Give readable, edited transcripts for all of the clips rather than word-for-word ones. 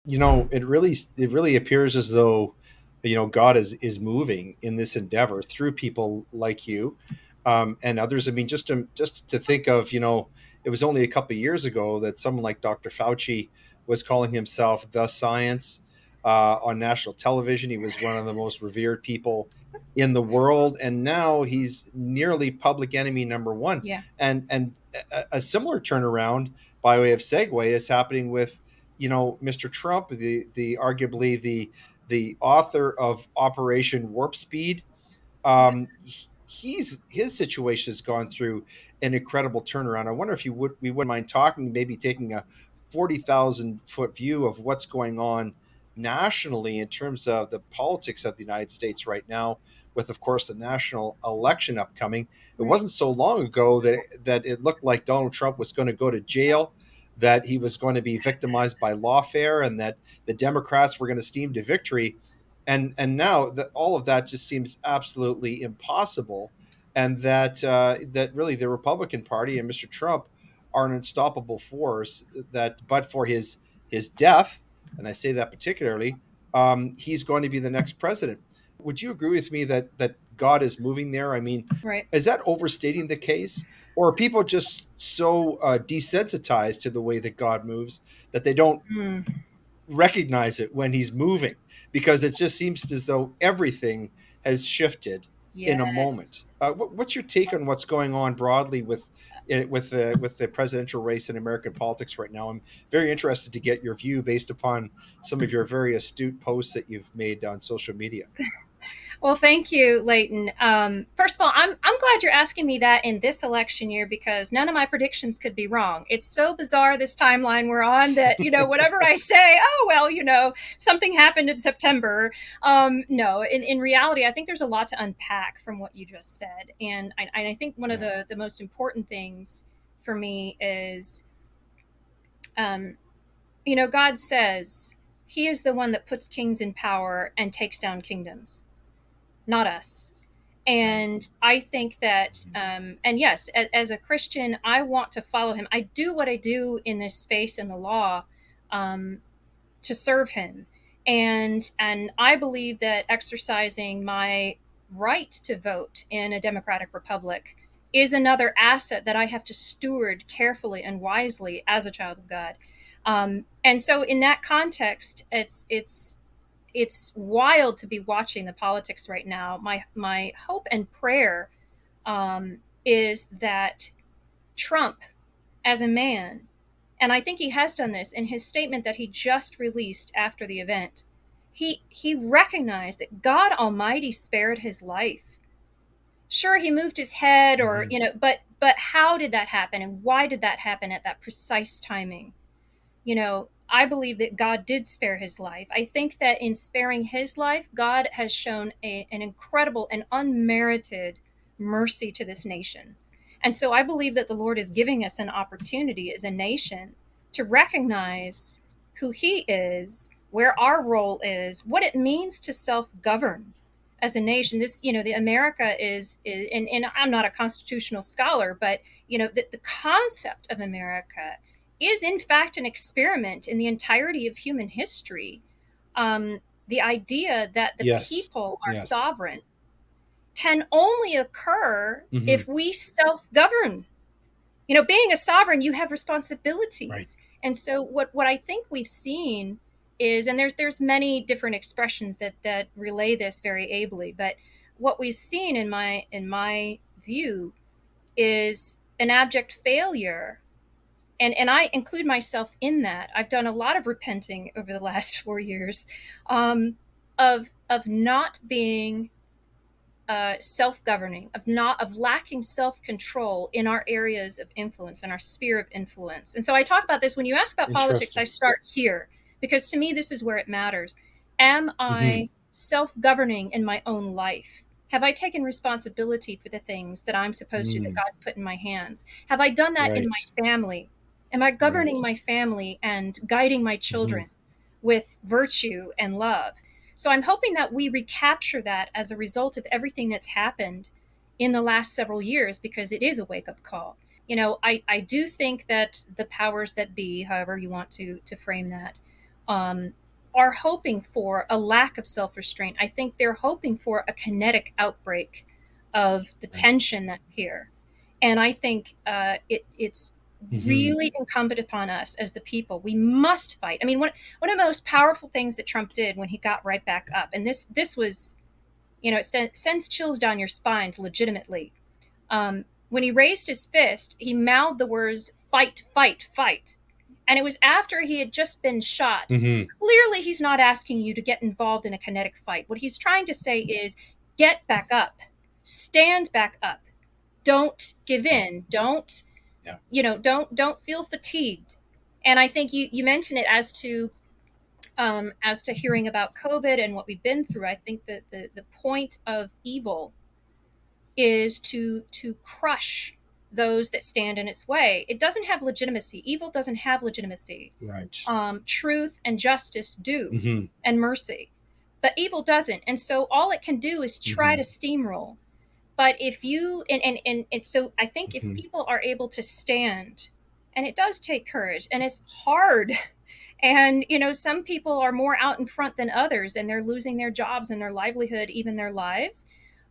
it really appears as though God is moving in this endeavor through people like you, and others. I mean, just to think of, it was only a couple of years ago that someone like Dr. Fauci was calling himself the science on national television. He was one of the most revered people in the world, and now he's nearly public enemy number one. Yeah. And a similar turnaround, by way of segue, is happening with Mr. Trump, the arguably the author of Operation Warp Speed. Yeah. His situation has gone through an incredible turnaround. I wonder if we wouldn't mind talking, maybe taking a 40,000 foot view of what's going on nationally in terms of the politics of the United States right now, with, of course, the national election upcoming. It Right. wasn't so long ago that it looked like Donald Trump was going to go to jail, that he was going to be victimized by lawfare, and that the Democrats were going to steam to victory. And now that all of that just seems absolutely impossible, and that really the Republican Party and Mr. Trump are an unstoppable force. That, but for his death, and I say that particularly, he's going to be the next president. Would you agree with me that God is moving there? I mean, Right. is that overstating the case, or are people just so desensitized to the way that God moves that they don't Mm. recognize it when he's moving, because it just seems as though everything has shifted in a moment. Yes. What's your take on what's going on broadly with the presidential race in American politics right now? I'm very interested to get your view based upon some of your very astute posts that you've made on social media. Well, thank you, Leighton. First of all, I'm glad you're asking me that in this election year because none of my predictions could be wrong. It's so bizarre this timeline we're on that whatever I say, oh well, something happened in September. No, in reality, I think there's a lot to unpack from what you just said, and I think one of Yeah. the most important things for me is, um, God says He is the one that puts kings in power and takes down kingdoms, not us. And I think that, and yes, as a Christian, I want to follow him. I do what I do in this space in the law, um, to serve him, and I believe that exercising my right to vote in a democratic republic is another asset that I have to steward carefully and wisely as a child of God. And so, in that context, it's wild to be watching the politics right now. My hope and prayer, is that Trump, as a man, and I think he has done this in his statement that he just released after the event. He recognized that God Almighty spared his life. Sure, he moved his head, or Hmm. but how did that happen, and why did that happen at that precise timing? I believe that God did spare his life. I think that in sparing his life, God has shown an incredible and unmerited mercy to this nation. And so I believe that the Lord is giving us an opportunity as a nation to recognize who he is, where our role is, what it means to self govern as a nation. The America is and I'm not a constitutional scholar, but the concept of America is in fact an experiment in the entirety of human history. The idea that the Yes. people are Yes. sovereign can only occur Hmm. if we self govern. Being a sovereign, you have Right. responsibilities. And so what I think we've seen is, and there's many different expressions that relay this very ably, but what we've seen in my view is an abject failure, and I include myself in that. I've done a lot of repenting over the last 4 years, of not being self-governing, of lacking self-control in our areas of influence and our sphere of influence. And so I talk about this when you ask about politics. I Interesting. start here because to me this is where it matters. Am Hmm. I self-governing in my own life? Have I taken responsibility for the things that I'm supposed to, that Mm. God's put in my hands? Have I done that in Right. my family? Am I Right. governing my family and guiding my Hmm. children with virtue and love? So I'm hoping that we recapture that as a result of everything that's happened in the last several years, because it is a wake up call. I do think that the powers that be, however you want to frame that, um, are hoping for a lack of self restraint. I think they're hoping for a kinetic outbreak of the Right. tension that's here. And I think it's Hmm. really incumbent upon us as the people. We must fight. I mean, one of the most powerful things that Trump did when he got right back up, and this was, it sends chills down your spine legitimately. When he raised his fist, he mouthed the words "fight, fight, fight," and it was after he had just been shot. Hmm. Clearly, he's not asking you to get involved in a kinetic fight. What he's trying to say is, get back up, stand back up, don't give Yeah. in, don't Yeah. don't feel fatigued. And I think you mentioned it as to hearing about COVID and what we've been through. I think that the point of evil is to crush those that stand in its way. It doesn't have legitimacy. Evil doesn't have legitimacy. Right. Truth and justice do, Hmm. and mercy, but evil doesn't. And so all it can do is try Hmm. to steamroll. But if you and so I think if Hmm. people are able to stand, and it does take courage, and it's hard, and some people are more out in front than others, and they're losing their jobs and their livelihood, even their lives.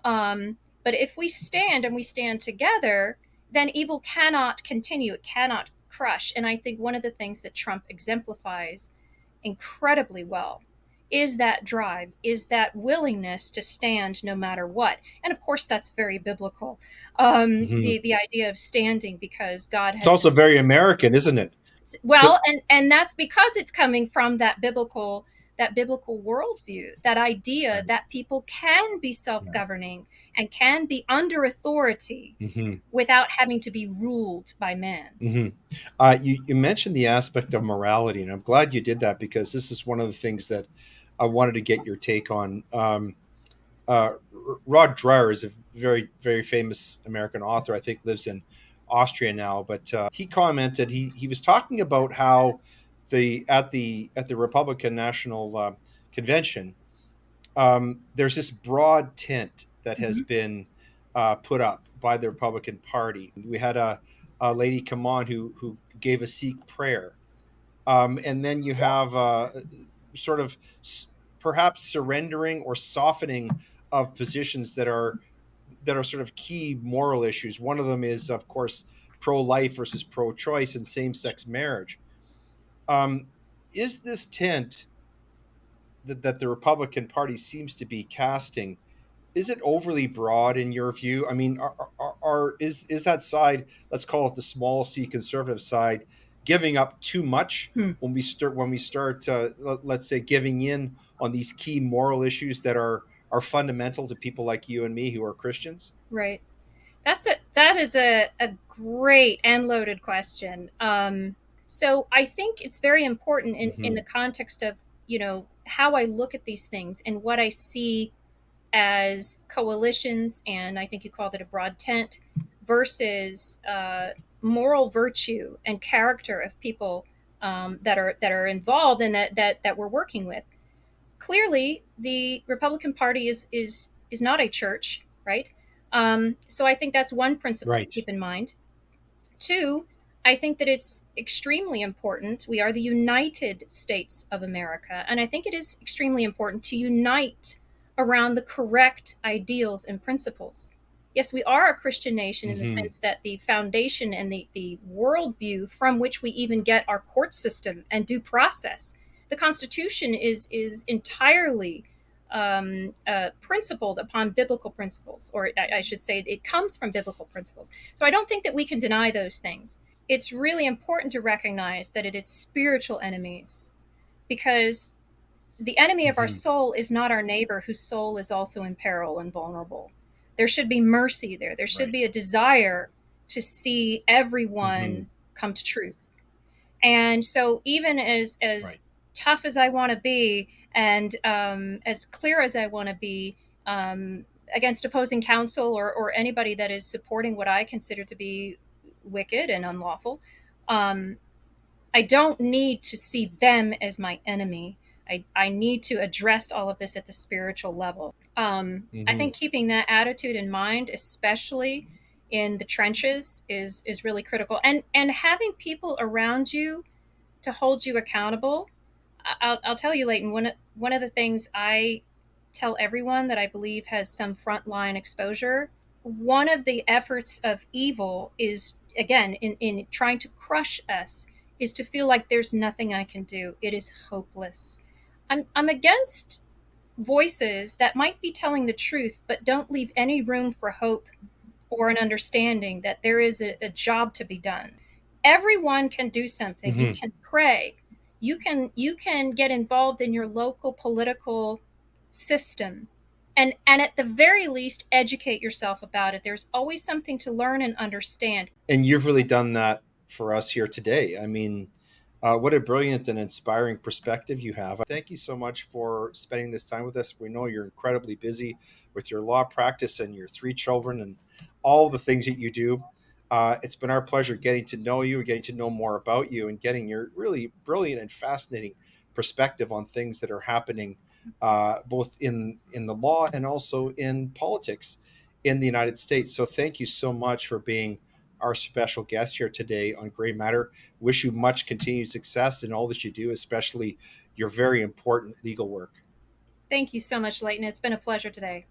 But if we stand and we stand together, then evil cannot continue, it cannot crush. And I think one of the things that Trump exemplifies incredibly well is that drive, is that willingness to stand no matter what. And of course, that's very biblical. Hmm. The idea of standing because God It's has also very American, isn't it? well, To- and that's because it's coming from that biblical worldview, that idea right. that people can be Yeah. self-governing and can be under authority Hmm. without having to be ruled by man. Hmm. You mentioned the aspect of morality, and I'm glad you did that because this is one of the things that I wanted to get your take on. Rod Dreher is a very, very famous American author. I think lives in Austria now, but he commented he was talking about how the Republican National Convention, there's this broad tent that has Mhm. been put up by the Republican Party. We had a lady come on who gave a Sikh prayer, and then you have sort of perhaps surrendering or softening of positions that are sort of key moral issues. One of them is, of course, pro-life versus pro-choice and same-sex marriage. Um, is this tent that the Republican Party seems to be casting, is it overly broad in your view? I mean, is that side, let's call it the small C conservative side, giving up too much Hmm. when we start let's say giving in on these key moral issues that are fundamental to people like you and me who are Christians? Right. That is a great and loaded question. So I think it's very important in Hmm. the context of how I look at these things and what I see as coalitions, and I think you called it a broad tent, versus moral virtue and character of people that are involved and that we're working with. Clearly, the Republican Party is not a church, right? So I think that's one principle to Right. keep in mind. Two, I think that it's extremely important. We are the United States of America, and I think it is extremely important to unite around the correct ideals and principles. Yes, we are a Christian nation in the Hmm. sense that the foundation and the worldview from which we even get our court system and due process, the Constitution is entirely principled upon biblical principles, or I should say, it comes from biblical principles. So I don't think that we can deny those things. It's really important to recognize that it is spiritual enemies, because the enemy of our Hmm. soul is not our neighbor whose soul is also in peril and vulnerable. There should be mercy there. There should Right. be a desire to see Hmm. everyone come to truth. And so, even as Right. tough as I want to be, and as clear as I want to be, against opposing counsel, or anybody that is supporting what I consider to be wicked and unlawful, um, I don't need to see them as my enemy. I need to address all of this at the spiritual level. I Hmm. think keeping that attitude in mind, especially in the trenches, is really critical. And having people around you to hold you accountable. I'll tell you, Leighton. One of the things I tell everyone that I believe has some frontline exposure. One of the efforts of evil is, again, in trying to crush us, is to feel like there's nothing I can do. It is hopeless. I'm against voices that might be telling the truth, but don't leave any room for hope or an understanding that there is a job to be done. Everyone can do something. You Hmm. can pray. You can get involved in your local political system, and at the very least educate yourself about it. There's always something to learn and understand. And you've really done that for us here today. I mean, what a brilliant and inspiring perspective you have. Thank you so much for spending this time with us. We know you're incredibly busy with your law practice and your three children and all the things that you do. It's been our pleasure getting to know you, getting to know more about you, and getting your really brilliant and fascinating perspective on things that are happening, both in the law and also in politics in the United States. So thank you so much for being our special guest here today on Gray Matter. Wish you much continued success in all that you do, especially your very important legal work. Thank you so much, Leighton. It's been a pleasure today.